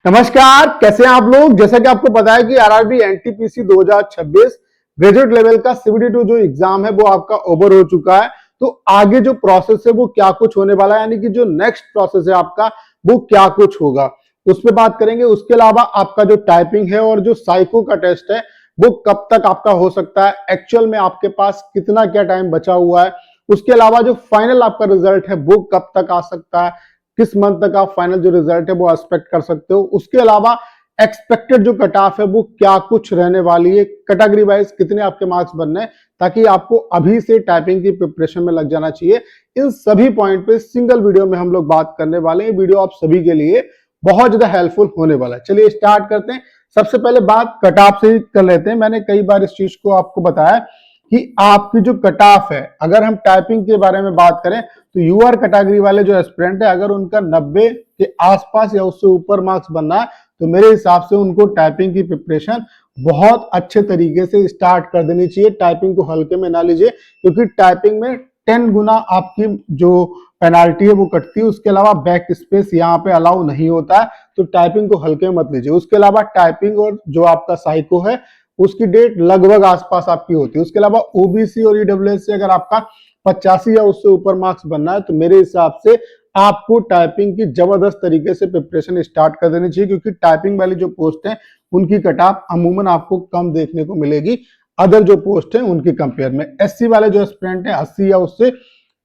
नमस्कार, कैसे हैं आप लोग। जैसा कि आपको पता है कि आरआरबी एनटीपीसी 2026 ग्रेजुएट लेवल का सीबीटी2 जो एग्जाम है वो आपका ओवर हो चुका है। तो आगे जो प्रोसेस है वो क्या कुछ होने वाला है, यानी कि जो नेक्स्ट प्रोसेस है आपका वो क्या कुछ होगा उस पर बात करेंगे। उसके अलावा आपका जो टाइपिंग है और जो साइको का टेस्ट है वो कब तक आपका हो सकता है, एक्चुअल में आपके पास कितना क्या टाइम बचा हुआ है। उसके अलावा जो फाइनल आपका रिजल्ट है वो कब तक आ सकता है, किस मंथ तक आप फाइनल जो रिजल्ट है वो एक्सपेक्ट कर सकते हो। उसके अलावा एक्सपेक्टेड जो कट ऑफ है वो क्या कुछ रहने वाली है, कैटेगरी वाइज कितने आपके मार्क्स बनने हैं, ताकि आपको अभी से टाइपिंग की प्रिपरेशन में लग जाना चाहिए। इन सभी पॉइंट पे सिंगल वीडियो में हम लोग बात करने वाले हैं। वीडियो आप सभी के लिए बहुत ज्यादा हेल्पफुल होने वाला है। चलिए स्टार्ट करते हैं। सबसे पहले बात कट ऑफ से कर लेते हैं। मैंने कई बार इस चीज को आपको बताया कि आपकी जो कट ऑफ है, अगर हम टाइपिंग के बारे में बात करें तो यूआर कैटेगरी वाले जो एस्पिरेंट है, अगर उनका 90 के आसपास या उससे ऊपर मार्क्स बनना है तो मेरे हिसाब से उनको टाइपिंग की प्रिपरेशन बहुत अच्छे तरीके से स्टार्ट कर देनी चाहिए। टाइपिंग को हल्के में ना लीजिए, क्योंकि टाइपिंग में 10 गुना आपकी जो पेनाल्टी है वो कटती है। उसके अलावा बैक स्पेस यहाँ पे अलाउ नहीं होता है, तो टाइपिंग को हल्के में मत लीजिए। उसके अलावा टाइपिंग और जो आपका साइको है उसकी डेट लगभग आसपास आपकी होती है। उसके अलावा ओबीसी और ईडब्ल्यूएस से अगर आपका 85 या उससे ऊपर मार्क्स बनना है तो मेरे हिसाब से आपको टाइपिंग की जबरदस्त तरीके से प्रिपरेशन स्टार्ट कर देनी चाहिए, क्योंकि टाइपिंग वाली जो पोस्ट है उनकी कट ऑफ अमूमन आपको कम देखने को मिलेगी अदर जो पोस्ट है उनकी कंपेयर में। एससी वाले जो एस्पिरेंट है 80 या उससे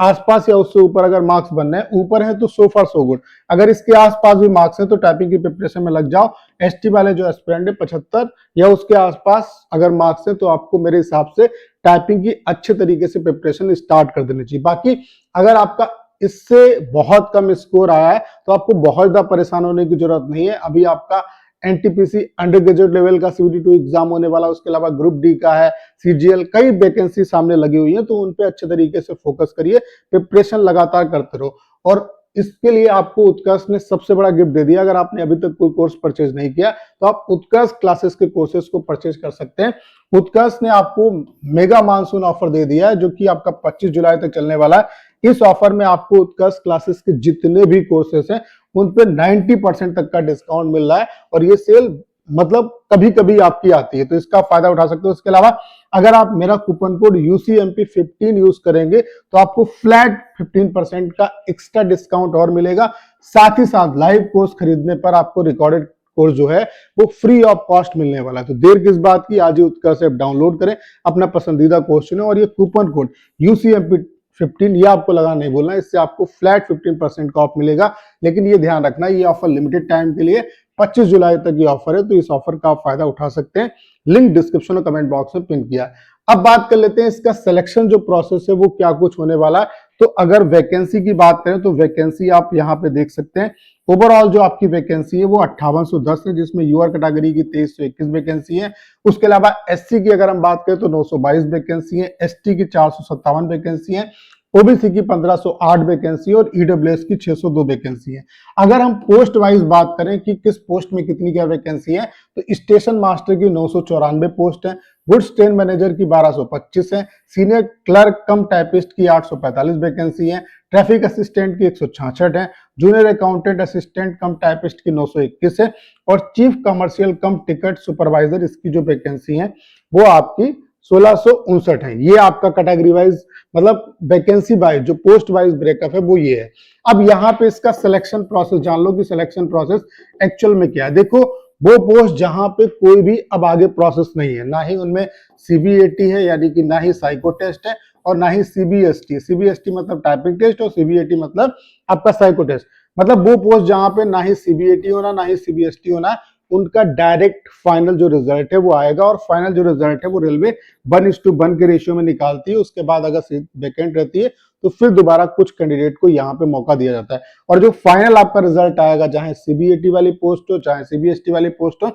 आसपास या उससे ऊपर अगर मार्क्स बनने हैं, ऊपर है तो सो फार सो गुड। अगर इसके आसपास भी मार्क्स है तो टाइपिंग की प्रिपरेशन में लग जाओ। एसटी वाले जो एस्पिरेंट है 75 या उसके आसपास अगर मार्क्स है तो आपको मेरे हिसाब से टाइपिंग की अच्छे तरीके से प्रिपरेशन स्टार्ट कर देनी चाहिए। बाकी अगर आपका इससे बहुत कम स्कोर आया है तो आपको बहुत ज्यादा परेशान होने की जरूरत नहीं है। अभी आपका एनटीपीसी अंडर ग्रेजुएट लेवल का सीबीटी2 एग्जाम होने वाला, उसके अलावा ग्रुप डी का है, सीजीएल, कई वैकेंसी सामने लगी हुई है, तो उन पे अच्छे तरीके से फोकस करिए, प्रिपरेशन लगातार करते रहो। और इसके लिए आपको उत्कर्ष ने सबसे बड़ा गिफ्ट दे दिया। अगर आपने अभी तक कोई कोर्स परचेज नहीं किया तो आप उत्कर्ष क्लासेस के कोर्सेज को परचेज कर सकते हैं। उत्कर्ष ने आपको मेगा मानसून ऑफर दे दिया है जो कि आपका 25 जुलाई तक चलने वाला है। इस ऑफर में आपको उत्कर्ष क्लासेस के जितने भी कोर्सेस हैं उन पे 90% तक का डिस्काउंट मिल रहा है, और ये सेल मतलब कभी कभी आपकी आती है, तो इसका फायदा उठा सकते हो। इसके अलावा अगर आप मेरा कूपन कोड UCMP15 यूज करेंगे तो आपको फ्लैट 15% का एक्स्ट्रा डिस्काउंट और मिलेगा। साथ ही साथ लाइव कोर्स खरीदने पर आपको रिकॉर्डेड कोर्स जो है वो फ्री ऑफ कॉस्ट मिलने वाला है। तो देर किस बात की, आज ही उत्कर्ष ऐप डाउनलोड करें, अपना पसंदीदा कोर्स चुनें और ये कूपन कोड UCMP15 ये आपको लगा नहीं बोलना, इससे आपको फ्लैट 15% का ऑफ मिलेगा। लेकिन ये ध्यान रखना ये ऑफर लिमिटेड टाइम के लिए 25 जुलाई तक ये ऑफर है, तो इस ऑफर का आप फायदा उठा सकते हैं। लिंक डिस्क्रिप्शन और कमेंट बॉक्स में पिन किया है। अब बात कर लेते हैं इसका सिलेक्शन जो प्रोसेस है वो क्या कुछ होने वाला है। तो अगर वैकेंसी की बात करें तो वैकेंसी आप यहाँ पे देख सकते हैं। ओवरऑल जो आपकी वैकेंसी है वो 5810 है, जिसमें यूआर कैटेगरी की 2321 वैकेंसी है। उसके अलावा एससी की अगर हम बात करें तो 922 वैकेंसी है, एसटी की 457 वैकेंसी है, ओबीसी की 1508 वैकेंसी और ईडब्ल्यूएस की 602 वैकेंसी है। अगर हम पोस्ट वाइज बात करें कि किस पोस्ट में कितनी क्या वैकेंसी है, तो स्टेशन मास्टर की 994 पोस्ट है, गुड्स ट्रेन मैनेजर की 1225 है, सीनियर क्लर्क कम टाइपिस्ट की 845 वैकेंसी है, ट्रैफिक असिस्टेंट की 166 है, जूनियर अकाउंटेंट असिस्टेंट कम टाइपिस्ट की 921 है, और चीफ कमर्शियल कम टिकट सुपरवाइजर इसकी जो वैकेंसी है वो आपकी 1659 है। ये आपका कैटेगरी वाइज मतलब वैकेंसी वाइज जो पोस्ट वाइज ब्रेकअप है वो ये है। अब यहाँ पे इसका सिलेक्शन प्रोसेस जान लो कि सिलेक्शन प्रोसेस एक्चुअल में क्या है। देखो, वो पोस्ट जहां पे कोई भी अब आगे प्रोसेस नहीं है, ना ही उनमें सीबीएटी है, यानी कि ना ही साइको टेस्ट है, और ना ही सीबीएसटी। सीबीएसटी मतलब टाइपिंग टेस्ट और सीबीएटी मतलब आपका साइको टेस्ट। मतलब वो पोस्ट जहां पे ना ही सीबीएटी होना ना ही सीबीएसटी होना, उनका डायरेक्ट फाइनल जो रिजल्ट है वो आएगा, और फाइनल जो रिजल्ट है वो रेलवे 1:1 के रेशियो में निकालती है। उसके बाद अगर सीट वैकेंट रहती है तो फिर दोबारा कुछ कैंडिडेट को यहाँ पे मौका दिया जाता है, और जो फाइनल आपका रिजल्ट आएगा, चाहे सीबीएटी वाली पोस्ट हो चाहे सीबीएसटी वाली पोस्ट हो,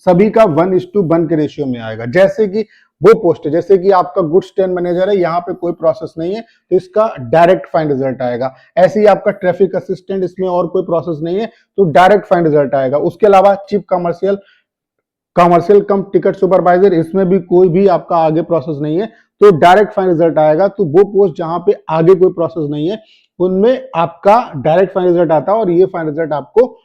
सभी का 1:1 के रेशियो में आएगा। जैसे कि वो पोस्ट है, जैसे कि आपका गुड्स ट्रेन मैनेजर है, यहाँ पे कोई प्रोसेस नहीं है तो इसका डायरेक्ट फाइन रिजल्ट आएगा। ऐसे ही आपका ट्रैफिक असिस्टेंट, इसमें और कोई प्रोसेस नहीं है तो डायरेक्ट फाइन रिजल्ट आएगा। उसके अलावा चीफ कमर्शियल कम टिकट सुपरवाइजर, इसमें भी कोई भी आपका आगे प्रोसेस नहीं है तो डायरेक्ट फाइन रिजल्ट आएगा। तो वो पोस्ट जहां पे आगे कोई प्रोसेस नहीं है उनमें आपका डायरेक्ट फाइन रिजल्ट आता है, और ये फाइन रिजल्ट आपको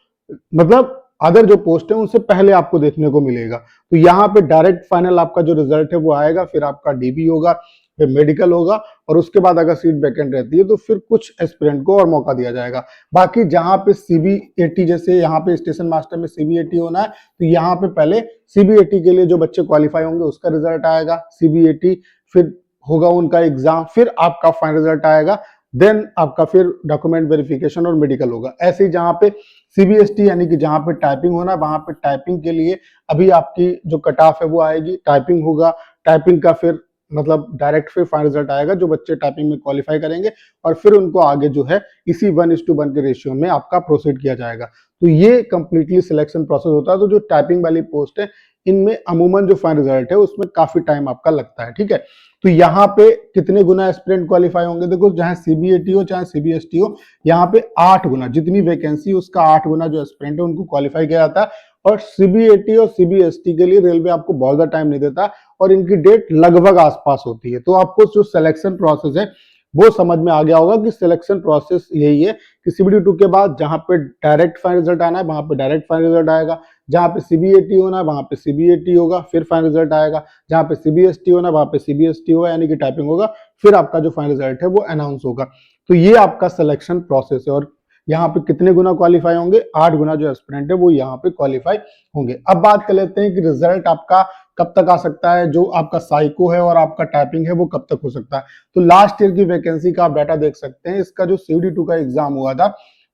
मतलब अदर जो पोस्ट है उनसे पहले आपको देखने को मिलेगा। तो यहाँ पे डायरेक्ट फाइनल आपका जो रिजल्ट है वो आएगा, फिर आपका डीबी होगा, फिर मेडिकल होगा, और उसके बाद अगर सीट वैकेंट रहती है तो फिर कुछ एस्पिरेंट को और मौका दिया जाएगा। बाकी जहाँ पे सीबीएटी, जैसे यहाँ पे स्टेशन मास्टर में सीबीएटी होना है, तो यहाँ पे पहले सीबीएटी के लिए जो बच्चे क्वालिफाई होंगे उसका रिजल्ट आएगा, सीबीएटी फिर होगा उनका एग्जाम, फिर आपका फाइनल रिजल्ट आएगा, देन आपका फिर डॉक्यूमेंट वेरिफिकेशन और मेडिकल होगा। ऐसे ही जहाँ पे सीबीएसटी यानी कि जहाँ पे टाइपिंग होना, वहां पे टाइपिंग के लिए अभी आपकी जो कट ऑफ है वो आएगी, टाइपिंग होगा, टाइपिंग का फिर मतलब डायरेक्ट फिर फाइनल रिजल्ट आएगा जो बच्चे टाइपिंग में क्वालिफाई करेंगे, और फिर उनको आगे जो है इसी 1:1 के रेशियो में आपका प्रोसीड किया जाएगा। तो ये कंप्लीटली सिलेक्शन प्रोसेस होता है। तो जो टाइपिंग वाली पोस्ट है इनमें अमूमन जो फाइनल रिजल्ट है उसमें काफी टाइम आपका लगता है, ठीक है। तो यहाँ पे कितने गुना एस्पिरेंट क्वालिफाई होंगे, देखो चाहे सीबीएटी हो चाहे सीबीएसटी हो, यहाँ पे 8 गुना, जितनी वैकेंसी उसका 8 गुना जो एस्पिरेंट है उनको क्वालिफाई किया जाता है। और सीबीएटी और सीबीएसटी के लिए रेलवे आपको बहुत ज्यादा टाइम नहीं देता, और इनकी डेट लगभग आसपास होती है। तो आपको जो सिलेक्शन प्रोसेस है वो समझ में आ गया होगा कि सिलेक्शन प्रोसेस यही है कि सीबीडी 2 के बाद जहां पे डायरेक्ट फाइनल रिजल्ट आना है वहां पे डायरेक्ट फाइनल रिजल्ट आएगा, जहां पे सीबीएटी होना है वहां पे सीबीएटी होगा, फिर फाइनल रिजल्ट आएगा, जहां पे सीबीएसटी होना है वहां पे सीबीएसटी होगा यानी कि टाइपिंग होगा, फिर आपका जो फाइनल रिजल्ट है वो अनाउंस होगा। तो ये आपका सिलेक्शन प्रोसेस है। और यहाँ पे कितने गुना क्वालिफाई होंगे, 8 गुना जो एस्पिरेंट है वो यहाँ पे क्वालिफाई होंगे। अब बात कर लेते हैं कि रिजल्ट आपका कब तक आ सकता है, जो आपका साइको है और आपका टाइपिंग है वो कब तक हो सकता है। तो लास्ट ईयर की वैकेंसी का आप डाटा देख सकते हैं। इसका जो सीडी 2 का एग्जाम हुआ था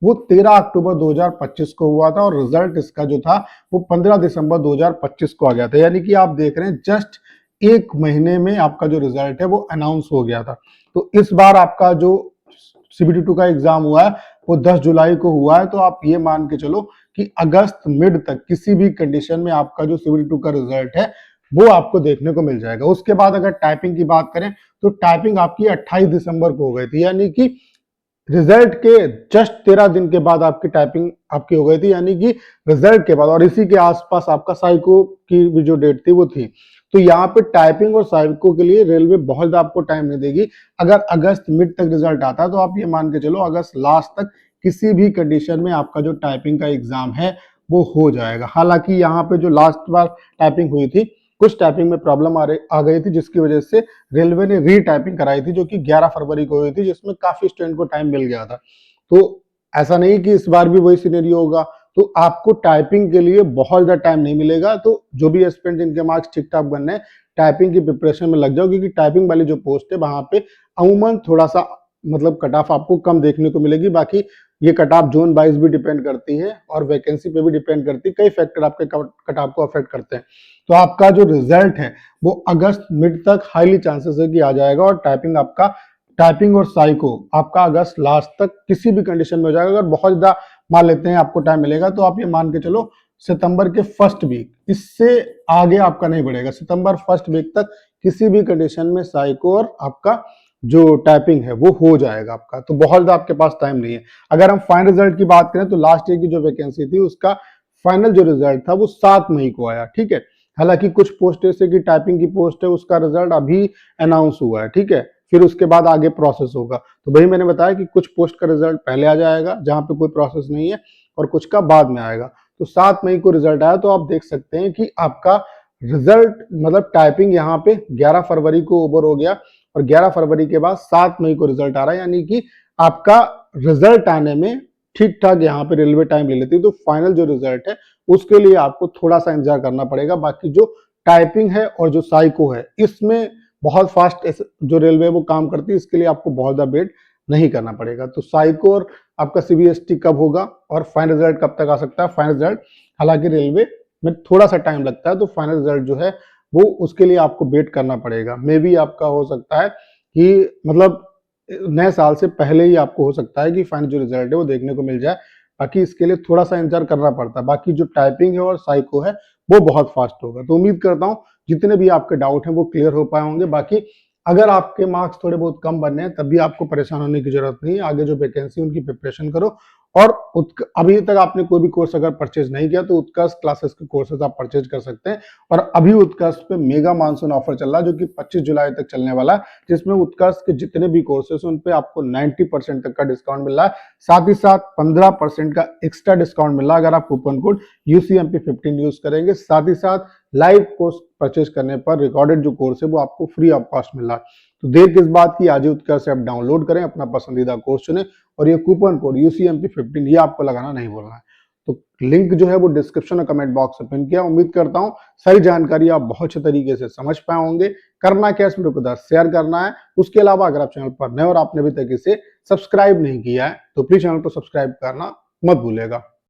वो 13 अक्टूबर 2025 को हुआ था, और रिजल्ट इसका जो था वो 15 दिसंबर 2025 को आ गया था। यानी कि आप देख रहे हैं जस्ट 1 महीने में आपका जो रिजल्ट है वो अनाउंस हो गया था। तो इस बार आपका जो सीबीडी 2 का एग्जाम हुआ है वो 10 जुलाई को हुआ है। तो आप ये मान के चलो कि अगस्त मिड तक किसी भी कंडीशन में आपका जो सीबीडी 2 का रिजल्ट है वो आपको देखने को मिल जाएगा। उसके बाद अगर टाइपिंग की बात करें तो टाइपिंग आपकी 28 दिसंबर को हो गई थी, यानी कि रिजल्ट के जस्ट 13 दिन के बाद आपकी टाइपिंग आपकी हो गई थी, यानी कि रिजल्ट के बाद, और इसी के आसपास आपका साइको की भी जो डेट थी वो थी। तो यहाँ पे टाइपिंग और साइको के लिए रेलवे बहुत ज्यादा आपको टाइम नहीं देगी। अगर अगस्त मिड तक रिजल्ट आता है तो आप ये मान के चलो अगस्त लास्ट तक किसी भी कंडीशन में आपका जो टाइपिंग का एग्जाम है वो हो जाएगा। हालांकि यहाँ पे जो लास्ट बार टाइपिंग हुई थी कुछ टाइपिंग में प्रॉब्लम आ गई थी, जिसकी वजह से रेलवे ने री टाइपिंग कराई थी जो कि 11 फरवरी को हुई थी, जिसमें काफी स्टूडेंट को टाइम मिल गया था। तो ऐसा नहीं कि इस बार भी वही सिनेरियो होगा। तो आपको टाइपिंग के लिए बहुत ज्यादा टाइम नहीं मिलेगा। तो जो भी एस्पिरेंट जिनके मार्क्स ठीक ठाक बनने हैं टाइपिंग की प्रिपरेशन में लग जाओ, क्योंकि टाइपिंग वाली जो पोस्ट है वहां पे अमूमन थोड़ा सा मतलब कट ऑफ आपको कम देखने को मिलेगी। बाकी ये कट ऑफ जोन वाइज भी डिपेंड करती है और वैकेंसी पे भी डिपेंड करती है, कई फैक्टर आपके कट ऑफ को अफेक्ट करते हैं। तो आपका जो रिजल्ट है वो अगस्त मिड तक हाईली चांसेस है कि आ जाएगा, और टाइपिंग और साइको आपका अगस्त लास्ट तक किसी भी कंडीशन में हो जाएगा। अगर बहुत ज्यादा मान लेते हैं आपको टाइम मिलेगा तो आप ये मान के चलो सितंबर के फर्स्ट वीक, इससे आगे आपका नहीं बढ़ेगा। सितंबर फर्स्ट वीक तक किसी भी कंडीशन में साइको और आपका जो टाइपिंग है वो हो जाएगा आपका। तो बहुत ज्यादा आपके पास टाइम नहीं है। अगर हम फाइनल रिजल्ट की बात करें तो लास्ट ईयर की जो वैकेंसी थी उसका फाइनल जो रिजल्ट था वो 7 मई को आया, ठीक है। हालांकि कुछ पोस्ट जैसे कि टाइपिंग की पोस्ट है उसका रिजल्ट अभी अनाउंस हुआ है, ठीक है, फिर उसके बाद आगे प्रोसेस होगा। तो वही मैंने बताया कि कुछ पोस्ट का रिजल्ट पहले आ जाएगा जहां पे कोई प्रोसेस नहीं है, और कुछ का बाद में आएगा। तो 7 मई को रिजल्ट आया, तो आप देख सकते हैं कि आपका रिजल्ट मतलब टाइपिंग यहाँ पे 11 फरवरी को ओवर हो गया, और 11 फरवरी के बाद 7 मई को रिजल्ट आ रहा है, यानी कि आपका रिजल्ट आने में ठीक ठाक यहाँ पे रेलवे टाइम ले लेती है। तो फाइनल जो रिजल्ट है उसके लिए आपको थोड़ा सा इंतजार करना पड़ेगा। बाकी जो टाइपिंग है और जो साइको है इसमें बहुत फास्ट जो रेलवे वो काम करती है, इसके लिए आपको बहुत ज्यादा वेट नहीं करना पड़ेगा। तो साइको और आपका सीबीएसटी कब होगा और फाइनल रिजल्ट कब तक आ सकता है, फाइनल रिजल्ट हालांकि रेलवे में थोड़ा सा टाइम लगता है, तो फाइनल रिजल्ट जो है वो उसके लिए आपको वेट करना पड़ेगा। मे बी आपका हो सकता है कि मतलब नए साल से पहले ही आपको हो सकता है कि फाइनल जो रिजल्ट है वो देखने को मिल जाए। बाकी इसके लिए थोड़ा सा इंतजार करना पड़ता है। बाकी जो टाइपिंग है और साइको है वो बहुत फास्ट होगा। तो उम्मीद करता हूँ जितने भी आपके डाउट हैं वो क्लियर हो पाए होंगे। बाकी अगर आपके मार्क्स थोड़े बहुत कम बनने हैं तब भी आपको परेशान होने की जरूरत नहीं है। आगे जो वैकेंसी उनकी प्रिपरेशन करो, और अभी तक आपने कोई भी कोर्स अगर परचेज नहीं किया तो उत्कर्ष क्लासेस के कोर्सेज आप परचेज कर सकते हैं। और अभी उत्कर्ष पे मेगा मानसून ऑफर चल रहा है जो कि 25 जुलाई तक चलने वाला है, जिसमें उत्कर्ष के जितने भी कोर्सेज हैं उन पे आपको 90% तक का डिस्काउंट मिल रहा है। साथ ही साथ 15% का एक्स्ट्रा डिस्काउंट मिल रहा है अगर आप कूपन कोड UCMP15 यूज करेंगे। साथ ही साथ लाइव कोर्स परचेज करने पर रिकॉर्डेड जो कोर्स है वो आपको फ्री ऑफ कॉस्ट मिल रहा है। तो देर किस बात की, आज ही उत्कर्ष ऐप डाउनलोड करें, अपना पसंदीदा कोर्स चुनें और ये कूपन कोड UCMP15 ये आपको लगाना नहीं भूलना है। तो लिंक जो है वो डिस्क्रिप्शन और कमेंट बॉक्स में पिन किया। उम्मीद करता हूं सारी जानकारी आप बहुत अच्छे तरीके से समझ पाए होंगे। करना क्या, इस वीडियो को शेयर करना है। उसके अलावा अगर आप चैनल पर नए और आपने अभी तक इसे सब्सक्राइब नहीं किया है तो प्लीज चैनल को सब्सक्राइब करना मत भूलिएगा।